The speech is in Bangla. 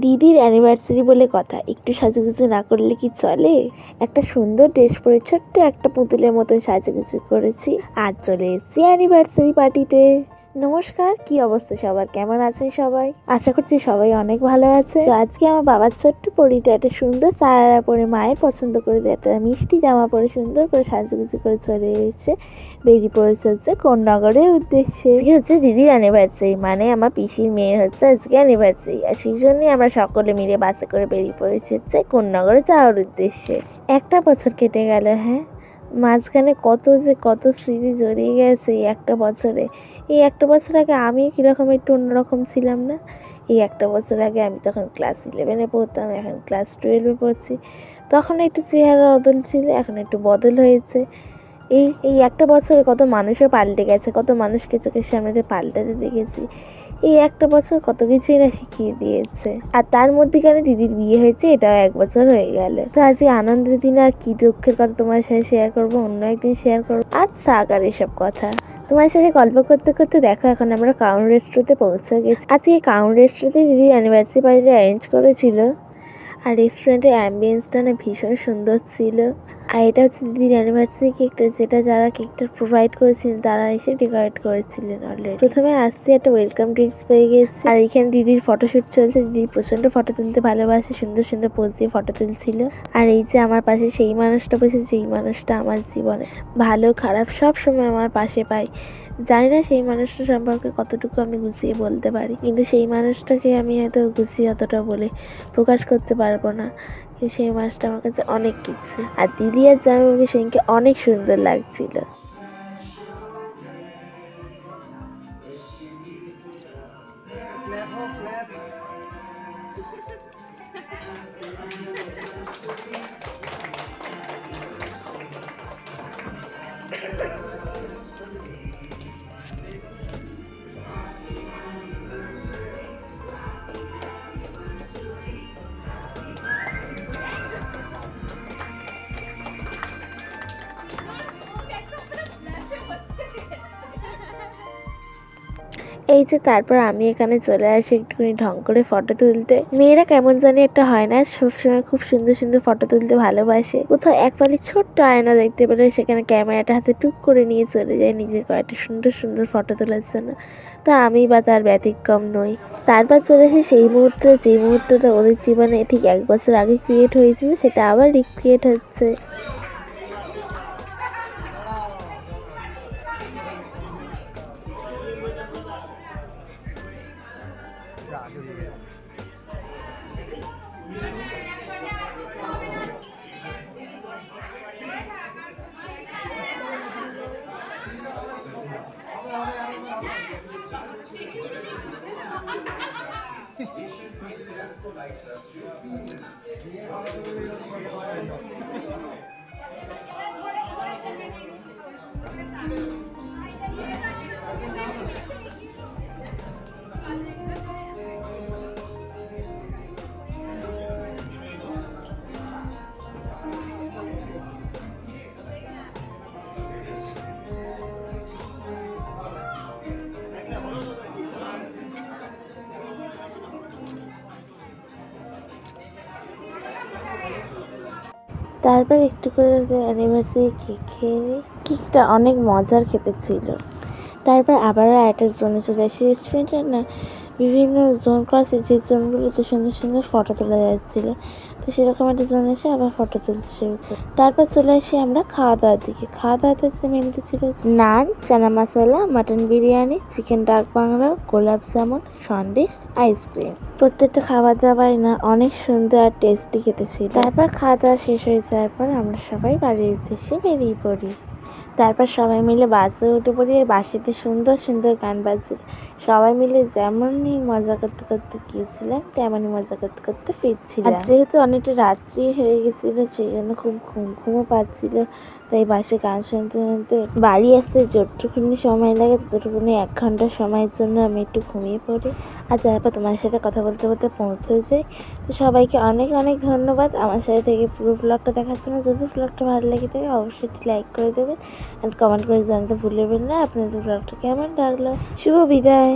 দিদির অ্যানিভার্সারি বলে কথা, একটু সাজুগুজু না করলে কি চলে? একটা সুন্দর ড্রেস পরে ছোট্ট একটা পুতুলের মতন সাজুগুজু করেছি আর চলে এসেছি অ্যানিভার্সারি পার্টিতে। নমস্কার, কি অবস্থা সবার, কেমন আছেন সবাই? আশা করছি সবাই অনেক ভালো আছে। তো আজকে আমার বাবার ছোট্ট পরিটা একটা সুন্দর সারারা পরে, মায়ের পছন্দ করে একটা মিষ্টি জামা পরে সুন্দর করে সাজুগুজু করে চলে এসেছে, বেরিয়ে পড়েছে হচ্ছে কোন্নগরের উদ্দেশ্যে। আজকে হচ্ছে দিদির অ্যানিভার্সারি, মানে আমার পিসির মেয়ের হচ্ছে আজকে অ্যানিভার্সারি, আর সেই জন্যই আমরা সকলে মিলে বাসে করে বেরিয়ে পড়েছি হচ্ছে কোন্নগরে যাওয়ার উদ্দেশ্যে। একটা বছর কেটে গেল, হ্যাঁ, মাঝখানে কত স্মৃতি জড়িয়ে গেছে এই একটা বছরে। এই একটা বছর আগে আমি কীরকম একটু অন্যরকম ছিলাম না? এই একটা বছর আগে আমি তখন ক্লাস 11-এ পড়তাম, এখন ক্লাস 12-এ পড়ছি। তখন একটু চেহারা বদল ছিল, এখন একটু বদল হয়েছে। এই একটা বছরে কত মানুষও পাল্টে গেছে, কত মানুষকে চোখের সামনে পাল্টাতে দেখেছি। এই একটা বছর কত কিছুই না শিখিয়ে দিয়েছে। আর তার মধ্যেখানে দিদির বিয়ে হয়েছে, এটাও 1 বছর হয়ে গেল। তো আজকে আনন্দের দিন, আর কি দুঃখের কথা তোমার সাথে শেয়ার করবো, অন্য একদিন শেয়ার করবো। আচ্ছা, আর এসব কথা তোমার সাথে গল্প করতে করতে দেখো এখন আমরা কাউন রেস্টুরেন্টে পৌঁছে গেছি। আজকে কাউন রেস্টুরেন্টে দিদির অ্যানিভার্সারি পার্টি অ্যারেঞ্জ করেছিল, আর রেস্টুরেন্টের অ্যাম্বিয়েন্সটা না ভীষণ সুন্দর ছিল। আর এটা হচ্ছে দিদির অ্যানিভার্সারি কেকটা, যেটা যারা কেকটা প্রোভাইড করেছিলেন তারা এসে ডেকোরেট করেছিলেন অলরেডি। প্রথমে আসতে একটা ওয়েলকাম ড্রিঙ্কস পেয়ে গেছি, আর এখানে দিদির ফটোশুট চলছে। দিদি প্রচন্ড ফটো তুলতে ভালোবাসে, সুন্দর সুন্দর পোজ দিয়ে ফটো তুলছিল। আর এই যে আমার পাশে সেই মানুষটা বসে, যেই মানুষটা আমার জীবনে ভালো খারাপ সব সময় আমার পাশে পাই। জানি না সেই মানুষটা সম্পর্কে কতটুকু আমি গুছিয়ে বলতে পারি, কিন্তু সেই মানুষটাকে আমি হয়তো গুছিয়ে অতটা বলে প্রকাশ করতে পারবো না। সেই মানুষটা আমার কাছে অনেক কিছু। আর দিদি আর জামাইবাবুকে সেদিনকে অনেক সুন্দর লাগছিল। এই যে তারপর আমি এখানে চলে আসি একটুখানি ঢং করে ফটো তুলতে। মেয়েরা কেমন জানি একটা হয় না, সবসময় খুব সুন্দর সুন্দর ফটো তুলতে ভালোবাসে। কোথাও এক ফালি ছোট্ট আয়না দেখতে পেলে সেখানে ক্যামেরাটা হাতে টুক করে নিয়ে চলে যায় নিজের কয়েকটা সুন্দর সুন্দর ফটো তোলার জন্য। তো আমি বা তার ব্যতিক্রম নই। তারপর চলে আসি সেই মুহূর্তে, যে মুহূর্তটা ওদের জীবনে ঠিক 1 বছর আগে ক্রিয়েট হয়েছিল, সেটা আবার রিক্রিয়েট হচ্ছে। তারপর একটু করে অ্যানিভার্সারি কেক খেয়ে নিই। কেকটা অনেক মজার খেতে ছিল। তারপর আবার একটা জোনে চলে আসি। রেস্টুরেন্টের না বিভিন্ন জোন করা আছে, যে জোনগুলোতে সুন্দর সুন্দর ফটো তোলা যাচ্ছিলো। তো সেরকম একটা জোন এসে আবার ফটো তুলতে শুরু করি। তারপর চলে আসি আমরা খাওয়া দাওয়ার দিকে। খাওয়া দাওয়াতে যে মেনুতে ছিল নান, চানা মশলা, মাটন বিরিয়ানি, চিকেন ডাক বাংলা, গোলাপ জামুন, সন্দেশ, আইসক্রিম। প্রত্যেকটা খাবার দাবার না অনেক সুন্দর আর টেস্টি খেতে ছিল। তারপর খাওয়া দাওয়া শেষ হয়ে যাওয়ার পর আমরা সবাই বাড়ির উদ্দেশ্যে বেরিয়ে পড়ি। তারপর সবাই মিলে বাসে উঠে পড়ি, আর বাসেতে সুন্দর সুন্দর গান বাজছিল। সবাই মিলে যেমনই মজা করতে করতে গিয়েছিলাম, তেমনই মজা করতে করতে ফিরছিলাম। আর যেহেতু অনেকটা রাত্রি হয়ে গেছিল, সেই জন্য খুব ঘুমও পাচ্ছিল। তাই বাসে গান শুনতে শুনতে বাড়ি আসতে যতটুকুনি সময় লাগে ততটুকুনি 1 ঘন্টা সময়ের জন্য আমি একটু ঘুমিয়ে পড়ি। আর তারপর তোমার সাথে কথা বলতে বলতে পৌঁছে যাই। তো সবাইকে অনেক অনেক ধন্যবাদ আমার সাথে থেকে পুরো ব্লগটা দেখার জন্য। যদি ব্লগটা ভালো লেগে থাকে অবশ্যই লাইক করে দেবেন, আর কমেন্ট করে জানাতে ভুলবেন না আপনাদের ব্লগটা কেমন লাগলো। শুভ বিদায়।